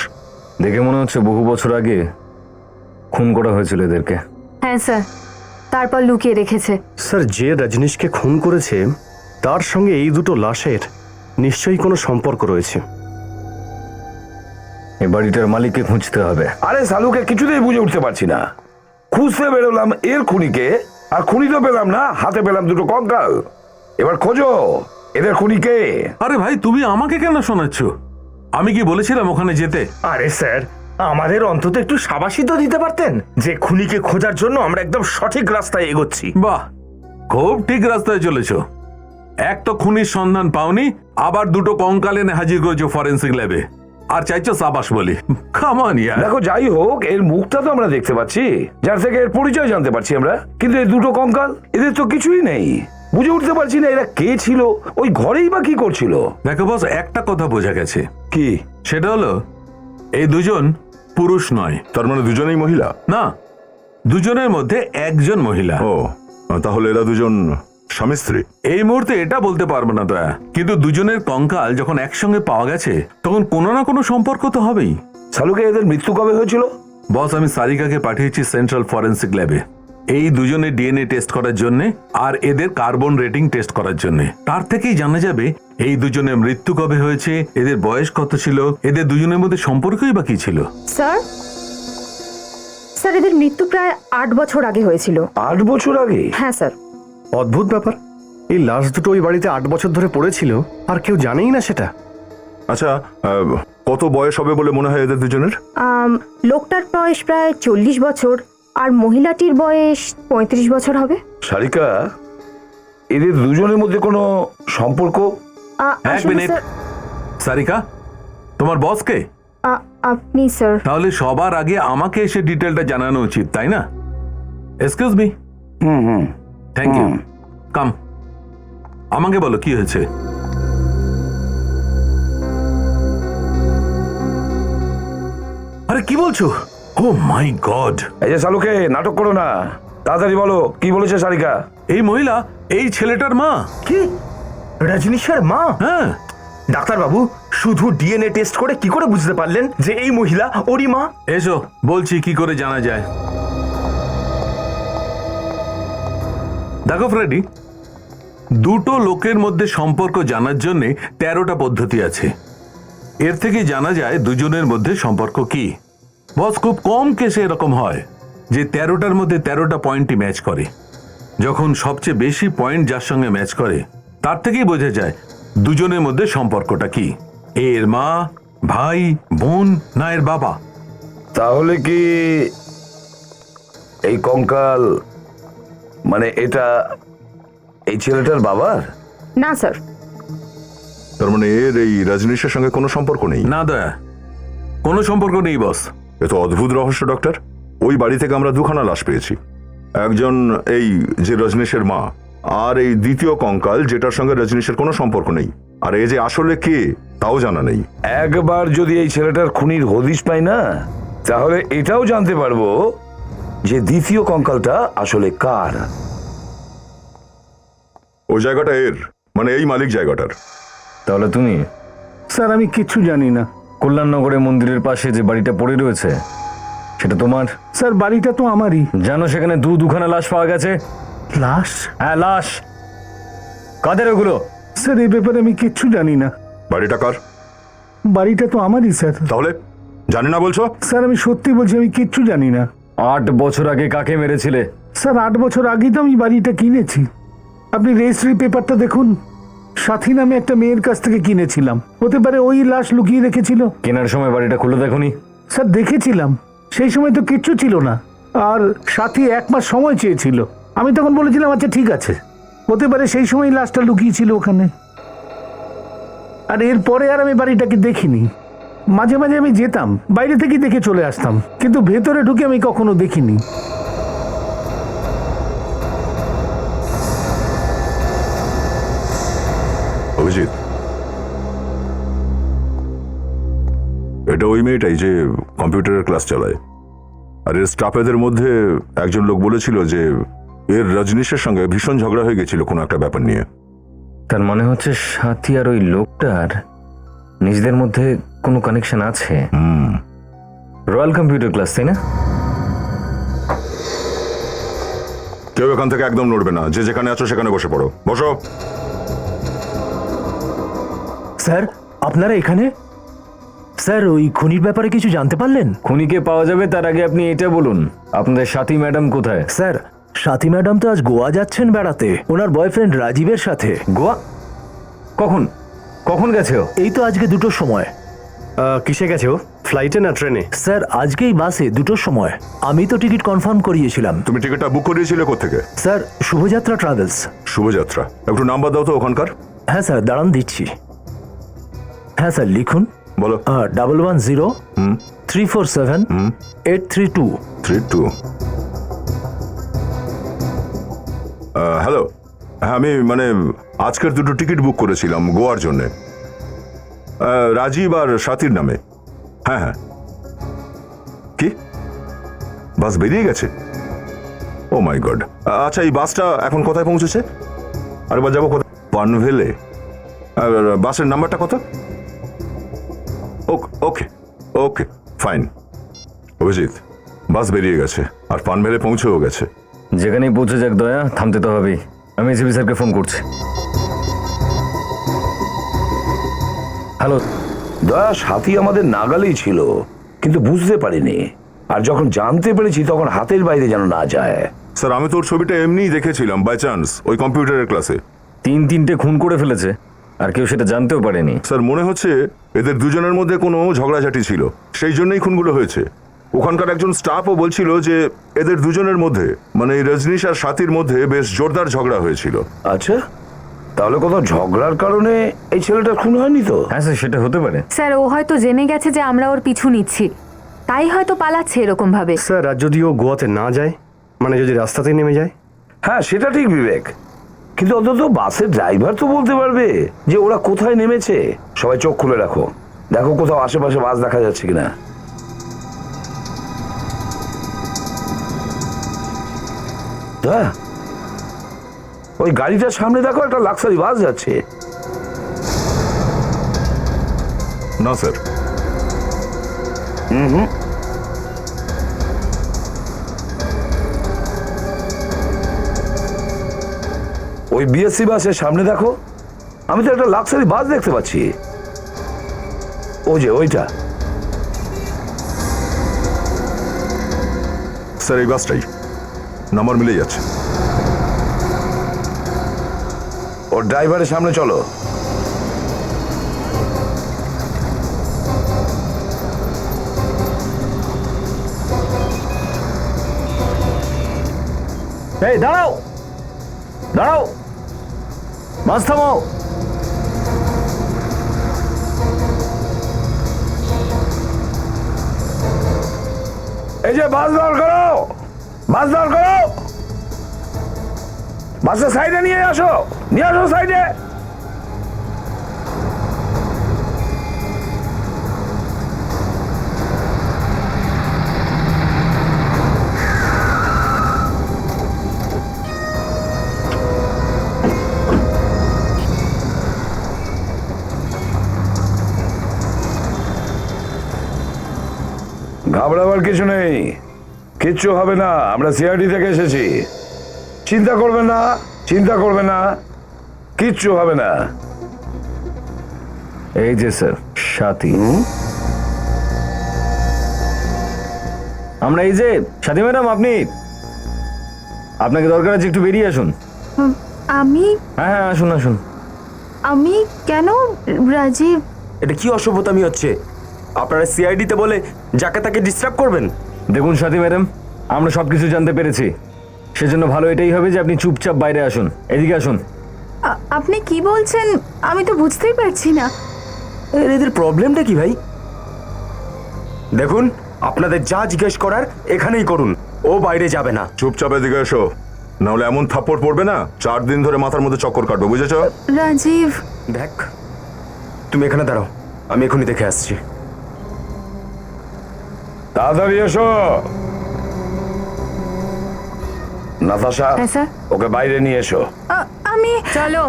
দেখে মনে হচ্ছে বহু বছর আগে খুন করা হয়েছিল এদেরকে।
হ্যাঁ স্যার, তারপর লুকিয়ে রেখেছে।
স্যার, যে রজনীশকে খুন করেছে তার সঙ্গে এই দুটো লাশের নিশ্চয়ই কোনো সম্পর্ক রয়েছে।
এই বাড়িটার মালিককে খুঁজতে হবে।
আরে সালুকে কিছুতেই বুঝে উঠতে পারছি না। খুঁজতে বেরোলাম এর খুনিকে, আর খুনি তো পেলাম না, হাতে পেলাম দুটো কঙ্কাল। এবার খোঁজো এদের খুনিকে।
আরে ভাই, তুমি আমাকে কেন শোনাচ্ছ? আমি কি বলেছিলাম ওখানে যেতে?
আরে স্যার, আমাদের অন্তত একটু সাবাসী তো দিতে পারতেন যে খুনিকে খোঁজার জন্য আমরা একদম সঠিক রাস্তায় এগোচ্ছি।
বাহ, খুব ঠিক রাস্তায় চলেছো। এক তো খুনির সন্ধান পাওনি, আবার দুটো কঙ্কাল এনে হাজির করেছো ফরেন্সিক ল্যাবে, আর চাইছো সাবাস বলি। কামান ইয়ার।
দেখো, যাই হোক, এর মুখটা তো আমরা দেখতে পাচ্ছি, যার থেকে এর পরিচয় জানতে পারছি আমরা, কিন্তু এই দুটো কঙ্কাল, এদের তো কিছুই নেই। বুঝে উঠতে পারছি না এরা কে ছিল, ওই ঘরেই বা কি করছিল।
দেখো বস, একটা কথা বোঝা গেছে।
কি?
সেটা হলো এই দুজন পুরুষ নয়।
তার মানে দুজনেই মহিলা?
না, দুজনের মধ্যে একজন মহিলা।
ও, তাহলে এরা দুজন স্বামী স্ত্রী?
এই মুহূর্তে এটা বলতে পারবো না দয়া, কিন্তু দুজনের কঙ্কাল যখন একসঙ্গে পাওয়া গেছে তখন কোনো না কোনো সম্পর্ক তো হবেই।
সালুকে এদের মৃত্যু কবে হয়েছিল?
বস, আমি সারিকাকে পাঠিয়েছি সেন্ট্রাল ফরেন্সিক ল্যাবে এই দুজনের ডিএনএ টেস্ট করার জন্য আর এদের কার্বন রেটিং টেস্ট করার জন্য। তার থেকেই জানা যাবে এই দুজনের মৃত্যু কবে হয়েছে, এদের বয়স কত ছিল, এদের দুজনের মধ্যে সম্পর্কই বা কি ছিল।
স্যার, স্যার এদের মৃত্যু প্রায় 8 বছর আগে হয়েছিল।
8 বছর আগে?
হ্যাঁ স্যার।
অদ্ভুত ব্যাপার, এই লাশ দুটো ওই বাড়িতে 8 বছর ধরে পড়েছিল আর কেউ জানেই না সেটা।
আচ্ছা, কত বয়স হবে বলে মনে হয় এদের দুজনের?
লোকটার বয়স প্রায় 40 বছর আর মহিলাটির বয়স 35 বছর হবে।
সারিকা, এদের দুজনের মধ্যে কোনো সম্পর্ক?
এক মিনিট, সারিকা, তোমার বস কে?
আপনি স্যার।
তাহলে সবার আগে আমাকে এসে ডিটেলটা জানানো উচিত, তাই না? Excuse me. Thank you. Come, আমাকে বলো কি হয়েছে। আরে কি বলছো? Oh my god!
এই যে সালুকে, নাটক করো না, তাড়াতাড়ি বলো কি বলেছে সারিকা।
এই মহিলা এই ছেলেটার মা।
কি? রজনীশের মা?
হ্যাঁ।
ডাক্তার বাবু, শুধু ডিএনএ টেস্ট করে কি করে বুঝতে পারলেন যে এই মহিলা ওরই মা?
এসো, বলছি কি করে জানা যায়। দেখো ফ্রেডি, দুটো লোকের মধ্যে সম্পর্ক জানার জন্য 13টা পদ্ধতি আছে। এর থেকে জানা যায় দুজনের মধ্যে সম্পর্ক কি। বস, খুব কম কেসে এরকম হয় যে 13টার মধ্যে 13টা পয়েন্টই ম্যাচ করে। যখন সবচেয়ে বেশি পয়েন্ট যার সঙ্গে ম্যাচ করে তার থেকেই বোঝা যায় দুজনের মধ্যে সম্পর্কটা কি। এর মা, ভাই, বোন, না এর বাবা।
তাহলে কি এই কঙ্কাল, মানে এটা এই ছেলেটার বাবার?
না স্যার।
তার মানে এর এই রজনীশের সঙ্গে কোনো সম্পর্ক নেই?
না দয়া, কোনো সম্পর্ক নেই বস।
এ তো অদ্ভুত রহস্য ডক্টর। ওই বাড়ি থেকে আমরা দুখানা লাশ পেয়েছি, একজন এই যে রজনীশের মা, আর এই দ্বিতীয় কঙ্কাল যেটার সঙ্গে রজনীশের কোনো সম্পর্ক নেই। আর এই যে আসলে কে তাও জানা নেই।
একবার যদি এই ছেলেটার খুনির হদিশ পাই না, তাহলে এটাও জানতে পারবো যে দ্বিতীয় কঙ্কালটা আসলে কার।
ওই জায়গাটা এর, মানে এই মালিক জায়গাটার।
তাহলে তুমি?
স্যার, আমি কিচ্ছু জানি না।
কল্যাণনগরে মন্দিরের পাশে যে বাড়িটা পড়ে রয়েছে সেটা তোমার?
স্যার, বাড়িটা তো আমারই।
জানো সেখানে দুখানা লাশ পাওয়া গেছে?
লাশ?
হ্যাঁ, লাশ। কাদের ওগুলো?
স্যার, এই ব্যাপারে আমি কিচ্ছু জানি না।
বাড়িটা কার?
বাড়িটা তো আমারই স্যার।
তাহলে জানি না বলছো?
স্যার, আমি সত্যি বলছি, আমি কিচ্ছু জানি না।
8 বছর আগে কাকে মেরেছিলে?
স্যার, 8 বছর আগেই তো আমি বাড়িটা কিনেছি। আপনি রেজিস্ট্রি পেপারটা দেখুন, সাথী নামে একটা মেয়ের কাছ থেকে কিনেছিলাম। হতে পারে ওই লাশ লুকিয়ে রেখেছিল।
কেনার সময় বাড়িটা খুলে দেখোনি?
স্যার, দেখেছিলাম, সেই সময় তো কিচ্ছু ছিল না। আর সাথী 1 মাস সময় চেয়েছিল। আমি তখন বলেছিলাম আচ্ছা ঠিক আছে। হতে পারে সেই সময় লাশটা লুকিয়েছিল ওখানে। আর এরপরে আর আমি বাড়িটাকে দেখিনি। মাঝে মাঝে আমি যেতাম, বাইরে থেকে দেখে চলে আসতাম, কিন্তু ভেতরে ঢুকে আমি কখনো দেখিনি।
অভিজিৎ, এটা ওই মেয়েটাই যে কম্পিউটারের ক্লাস চালায়। আর এর স্টাফেদের মধ্যে একজন লোক বলেছিল যে এর রজনীশের সঙ্গে ভীষণ ঝগড়া হয়ে গেছিল কোনো একটা ব্যাপার নিয়ে।
তার মনে হচ্ছে সাথী আর ওই লোকটার নিজেদের মধ্যে কোনো কানেকশন আছে। রয়্যাল কম্পিউটার ক্লাস, তাই না?
কেউ এখান থেকে একদম নড়বে না, যে যেখানে আছো সেখানে বসে পড়ো। বসো।
স্যার আপনারা এখানে? স্যার ওই খুনির ব্যাপারে কিছু জানতে পারলেন?
খুনিকে পাওয়া যাবে তার আগে আপনি এটা বলুন, আপনাদের সাথী ম্যাডাম কোথায়?
স্যার সাথী ম্যাডাম তো আজ গোয়া যাচ্ছেন বেড়াতে ওনার বয়ফ্রেন্ড রাজীবের সাথে।
গোয়া? কখন কখন গেছে ও?
এই তো আজকে 2টোর সময়।
কিসে গেছে ও, ফ্লাইটে না ট্রেনে?
স্যার আজকেই বাসে 2টোর সময়। আমি তো টিকিট কনফার্ম করিয়েছিলাম।
তুমি টিকিটটা বুক করিয়েছিলে কোত্থেকে?
Sir শুভযাত্রা travels.
শুভযাত্রা, একটু নাম্বার দাও তো ওখানকার।
হ্যাঁ স্যার দাঁড়ান দিচ্ছি। হ্যাঁ স্যার লিখুন।
বলো।
110-347-832।
32। হ্যালো, হ্যাঁ আমি মানে আজকের 2টো টিকিট বুক করেছিলাম গোয়ার জন্যে, রাজীব আর সাথীর নামে। হ্যাঁ হ্যাঁ। কি বাস বেরিয়ে গেছে? ও মাই গড। আচ্ছা এই বাসটা এখন কোথায় পৌঁছেছে? আরেকবার যাবো কোথায়? পানভেলে। বাসের নাম্বারটা কত? ওকে ওকে ওকে ফাইন। অভিজিৎ, বাস বেরিয়ে গেছে আর পানভেলে পৌঁছেও গেছে।
যেখানেই পৌঁছে যাক দয়া, থামতে তো হবেই। আমি এসিপি স্যারকে ফোন করছি। হ্যালো
দয়া, সাথী আমাদের নাগালেই ছিল কিন্তু বুঝতে পারিনি, আর যখন জানতে পেরেছি তখন হাতের বাইরে যেন না যায়।
স্যার আমি তোর ছবিটা এমনিই দেখেছিলাম বাই চান্স ওই কম্পিউটারের ক্লাসে।
3-3টে খুন করে ফেলেছে আর কেউ সেটা জানতেও পারেনি।
স্যার মনে হচ্ছে এদের দুজনের মধ্যে কোনো ঝগড়াঝাটি ছিল, সেই জন্যই খুনগুলো হয়েছে। ওখানকার একজন স্টাফও বলছিল যে এদের দুজনের মধ্যে মানে এই রজনীশ আর সাথীর মধ্যে বেশ জোরদার ঝগড়া হয়েছিল।
আচ্ছা, তাহলে কোথাও ঝগড়ার কারণে এই ছেলেটা খুন হয়নি তো?
হ্যাঁ স্যার, সেটা হতে পারে।
স্যার ও হয়তো জেনে গেছে যে আমরা ওর পিছু নিচ্ছি, তাই হয়তো পালাচ্ছে এরকম ভাবে।
স্যার আর যদি ও গোয়াতে না যায়, মানে যদি রাস্তাতেই নেমে যায়?
হ্যাঁ সেটা ঠিক বিবেক, কিন্তু অন্তত বাসের ড্রাইভার তো বলতে পারবে যে ওরা কোথায় নেমেছে। সবাই চোখ খুলে রাখো, দেখো কোথাও আশেপাশে বাস দেখা যাচ্ছে কিনা। ওই গাড়িটার সামনে দেখো, একটা লাক্সারি বাস যাচ্ছে।
না স্যার।
ওই বিএসসি বাসের সামনে দেখো, আমি তো একটা লাক্সারি বাস দেখতে পাচ্ছি। ওই যে ওইটা।
স্যার এই বাসটাই, নাম্বার মিলে যাচ্ছে।
ওর ড্রাইভারের সামনে চলো।
এই দাঁড়াও দাঁড়াও, বাস থামাও।
এই যে বাস দাঁড় করো, বাস দাঁড় করো, বাসের সাইডে নিয়ে আসো, নিয়ে আসো সাইডে। ঘাবড়াবার কিছু নেই, কিচ্ছু হবে না। আমরা সিআরডি থেকে এসেছি, চিন্তা করবে না, চিন্তা করবে না, কিচ্ছু হবে না।
এই যে স্যার সাথী, আমরা এই যে সাথী ম্যাডাম, আপনাকে দরকার আছে, একটু বেরিয়ে আসুন।
আমি
হ্যাঁ হ্যাঁ আসুন আসুন।
আমি কেন রাজীব?
এটা কি অসভ্যতামি হচ্ছে? আপনারা সিআইডিতে বলে যাকে তাকে ডিস্টার্ব করবেন?
দেখুন সাথী ম্যাডাম, আমরা সবকিছু জানতে পেরেছি, সেজন্য ভালো এটাই হবে যে আপনি চুপচাপ বাইরে আসুন। এদিকে আসুন।
আপনি কি বলছেন আমি তো বুঝতেই পারছি না।
এদের প্রবলেমটা কি ভাই? দেখুন, আপনাদের যা জিজ্ঞেস করার এখানেই করুন, ও বাইরে যাবে না।
চুপচাপ এদিকে এসো, নাহলে এমন থাপ্পড় পড়বে না 4 দিন ধরে মাথার মধ্যে চক্কর কাটবো, বুঝেছো?
রাজীব
দেখ, তুমি এখানে দাঁড়াও, আমি এখনই দেখে আসছি।
তাড়াতাড়ি এসো। নাতাশা,
হ্যাঁ, স্যার।
ওকে বাইরে নিয়ে এসো।
আমি
চলো।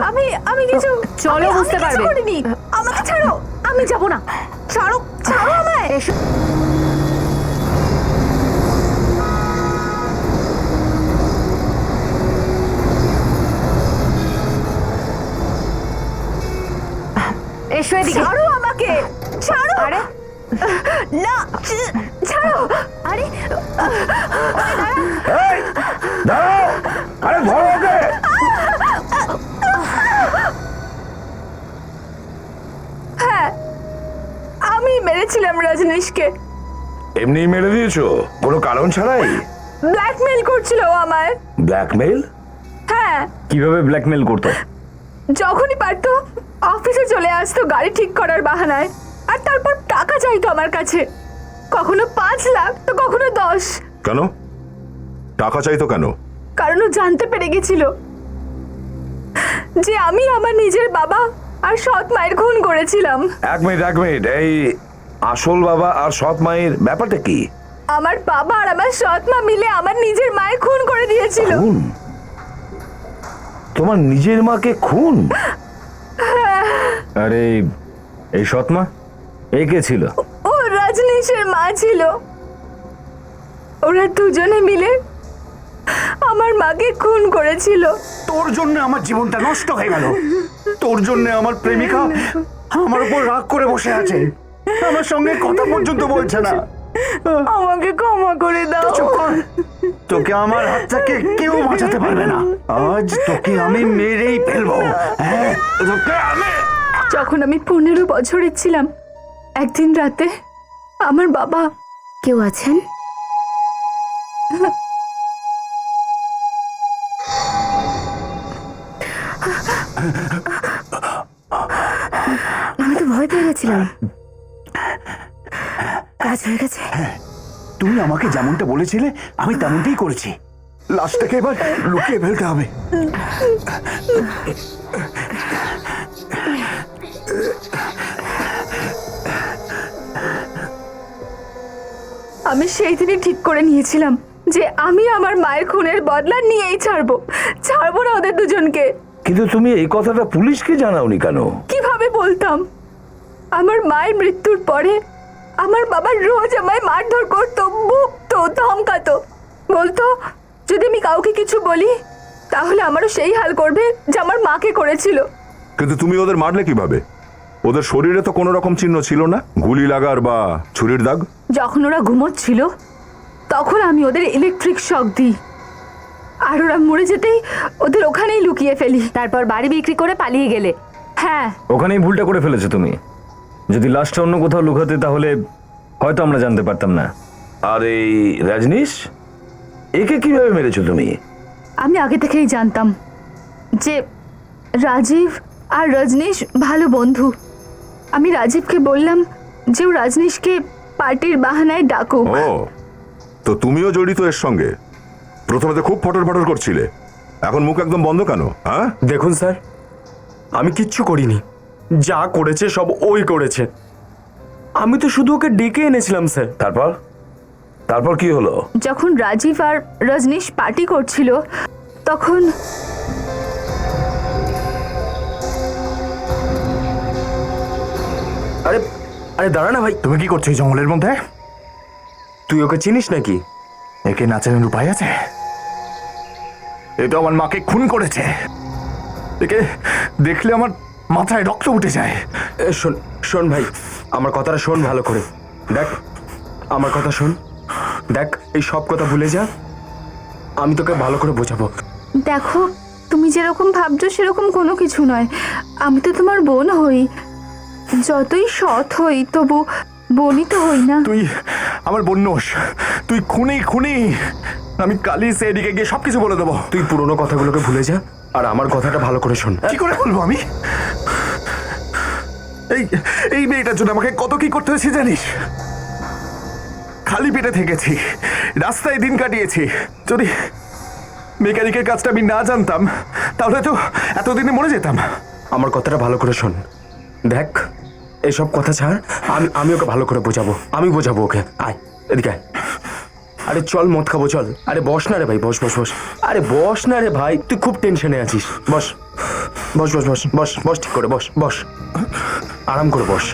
আমি কিছু
চলো,
আমি
বুঝতে
কিছু
পারবে।
করিনি। আমাকে ছাড়ো, আমি যাব না। ছাড়ো, ছাড়ো আমায়।
এসো। এসো এদিকে।
ছাড়ো আমাকে, ছাড়ো।
আরে
না, ছাড়ো। আরে
এই, দাঁড়াও! আরে ধরো ওকে!
হ্যাঁ, আমি মেরেছিলাম রজনীশকে।
এমনি মেরে দিয়েছো কোনো কারণ ছাড়াই?
ব্ল্যাকমেল করছিল ও আমায়।
ব্ল্যাকমেল?
হ্যাঁ,
কিভাবে ব্ল্যাকমেল করতো?
যখনই পারতো অফিসে চলে আসতো গাড়ি ঠিক করার বাহানায়, আর তারপর টাকা চাইতো আমার কাছে। কখনো 5 লাখ তো কখনো 10।
কেন টাকা চাইতো কেন?
কারণ ও জানতে পেরে গেছিল যে আমি আমার নিজের বাবা আর সৎ মায়ের খুন করেছিলাম।
এক মিনিট, এই আসল বাবা আর সৎ মায়ের ব্যাপারটা কি?
আমার বাবা আর আমার সৎ মা মিলে আমার নিজের মায়ের খুন করে দিয়েছিল।
খুন? তোমার নিজের মাকে খুন?
আরে এই সৎমা এ কে ছিল?
ও রজনীশের মা ছিল। ওরা দুজনে মিলে আমার মাকে খুন করেছিল।
তোর জন্য আমার জীবনটা নষ্ট হয়ে গেল। তোর জন্য আমার প্রেমিকা আমার উপর রাগ করে বসে আছে, আমার সঙ্গে কথা পর্যন্ত বলছে না।
আমাকে ক্ষমা করে দাও।
চুপ কর। তোকে আমার হাত থেকে কেউ বাঁচাতে পারবে না। আজ তোকে আমি মেরেই ফেলবো। হ্যাঁ, তোকে আমি।
যখন আমি 15 বছরের ছিলাম, একদিন রাতে আমার বাবা। কেউ আছেন? আমি তো ভয় পেয়ে গেছিলাম। কাজ হয়ে গেছে।
তুমি আমাকে যেমনটা বলেছিলে আমি তেমনটাই করেছি। লাশটাকে এবার লুকিয়ে ফেলতে হবে।
আমি সেই দিনই ঠিক করে নিয়েছিলাম যে আমি আমার মায়ের খুনের বদলা নিয়েই ছাড়বো না ওদের দুজনকে।
কিন্তু তুমি এই কথাটা পুলিশকে জানাওনি কেন?
কিভাবে বলতাম? আমার মায়ের মৃত্যুর পরে আমার বাবা রোজ আমায় মারধর করতো, বকতো, ধমকাতো, বলতো যদি আমি কাউকে কিছু বলি তাহলে আমারও সেই হাল করবে যে আমার মাকে করেছিল।
কিন্তু তুমি ওদের মারলে কিভাবে? ওদের শরীরে তো কোনো রকম চিহ্ন ছিল না, গুলি লাগার বা ছুরির দাগ।
যখন ওরা ঘুমোচ্ছিল তখন আমি ওদের ইলেকট্রিক শক দিই, আর ওরা মরে যেতেই ওদের ওখানেই লুকিয়ে ফেলি।
তারপর বাড়ি বিক্রি করে পালিয়ে গেলে।
হ্যাঁ,
ওখানেই ভুলটা করে ফেলেছো তুমি। যদি লাশটা অন্য কোথাও লুকাতে তাহলে হয়তো আমরা জানতে পারতাম না।
আর এই রজনীশ, একে কিভাবে মেরেছো তুমি?
আমি আগে থেকেই জানতাম যে রাজীব আর রজনীশ ভালো বন্ধু। আমি রাজীবকে বললাম যে ও রজনীশকে পার্টির বাহানায় ডাকুক।
ও, তো তুমিও জড়িত এর সঙ্গে? প্রথমে তো খুব ফটর ফটর করছিলে, এখন মুখ একদম বন্ধ কেন? হ্যাঁ,
দেখুন স্যার, আমি কিচ্ছু করিনি। যা করেছে সব ওই করেছে। আমি তো শুধু ওকে ডেকে এনেছিলাম স্যার।
তারপর কি হলো?
যখন রাজীব আর রজনীশ পার্টি করছিল তখন
আরে আরে দাঁড়া না ভাই,
তুমি কি করছো এই জঙ্গলের মধ্যে?
তুই ওকে চিনিস নাকি?
একে নাচানোর উপায় আছে? এ তো আমার মাকে খুন করেছে। একে দেখলে আমার মাথায় রক্ত উঠে যায়।
শোন শোন ভাই, আমার কথাটা শোন ভালো করে। দেখ, আমার কথা শোন। দেখ, এই সব কথা ভুলে যা, আমি তোকে ভালো করে বোঝাবো।
দেখো, তুমি যেরকম ভাবছো সেরকম কোনো কিছু নয়। আমি তো তোমার বোন হই, যতই সৎ হই তবু বোনই তো হই না।
তুই আমার বন্যস, তুই খুনি খুনি। আমি কালই সেদিকে গিয়ে সবকিছু বলে দেবো।
তুই পুরোনো কথাগুলোকে ভুলে যা আর আমার কথাটা ভালো করে শোন।
কি করে বলবো আমি? এই এই মেয়েটার জন্য আমাকে কত কি করতে হয়েছে জানিস? খালি পেটে থেকেছি, রাস্তায় দিন কাটিয়েছি। যদি মেকানিকের কাজটা আমি না জানতাম তাহলে তো এতদিনে মরে যেতাম।
আমার কথাটা ভালো করে শোন। দেখ, এসব কথা ছাড়, আমি ওকে ভালো করে বোঝাবো। আমি বোঝাবো ওকে। আয় এদিকে আয়। আরে চল মদ খাবো, চল। আরে বস না রে ভাই, বস বস বস। আরে বস না রে ভাই, তুই খুব টেনশনে আছিস। বস বস বস বস বস বস, ঠিক করে বস বস, আরাম করে বস।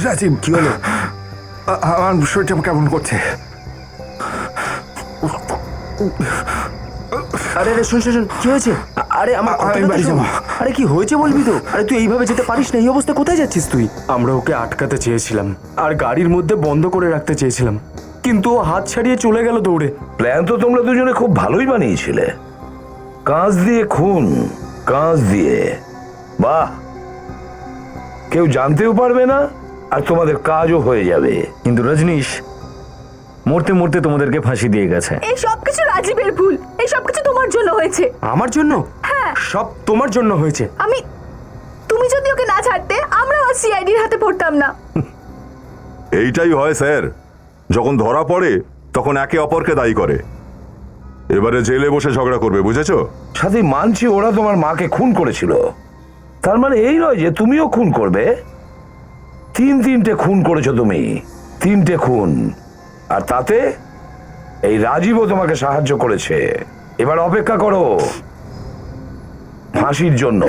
রাজীব,
কি হলো?
আমার শরীরটা কেমন করছে।
আরে আরে শোন শোন শোন, কি হয়েছে? আরে আমার
আমি
কথাটা তো
বাড়ি
শোন।
যাবো।
আরে কি হয়েছে বলবি তো? আরে তুই এইভাবে যেতে পারিস না, এই অবস্থা কোথায় যাচ্ছিস তুই? আমরা ওকে আটকাতে চেয়েছিলাম আর গাড়ির মধ্যে বন্ধ করে রাখতে চেয়েছিলাম, কিন্তু ও হাত ছাড়িয়ে চলে গেল দৌড়ে।
প্ল্যান তো তোমরা দুজনে খুব ভালোই বানিয়েছিলে। কাঁচ দিয়ে খুন, কাঁচ দিয়ে, বাহ! কেউ জানতেও পারবে না আর তোমাদের কাজও হয়ে যাবে।
কিন্তু রজনীশ মরতে মরতে তোমাদেরকে ফাঁসি দিয়ে গেছে।
এই সব কিছু রাজীবের ভুল, এই সব কিছু তোমার জন্য হয়েছে।
আমার জন্য?
হ্যাঁ,
সব তোমার জন্য হয়েছে।
তুমি যদি ওকে না ছাড়তে আমরাও সিআইডির হাতে পড়তাম না।
এইটাই হয় স্যার, যখন ধরা পড়ে তখন একে অপরকে দায়ী করে। এবারে জেলে বসে ঝগড়া করবে, বুঝেছো?
সাথে মানছি ওরা তোমার মাকে খুন করেছিল, তার মানে এই নয় যে তুমিও খুন করবে। তিনটে খুন করেছো তুমি, 3টে খুন, আর তাতে এই রাজীবও তোমাকে সাহায্য করেছে। এবার অপেক্ষা করো ফাঁসির জন্য।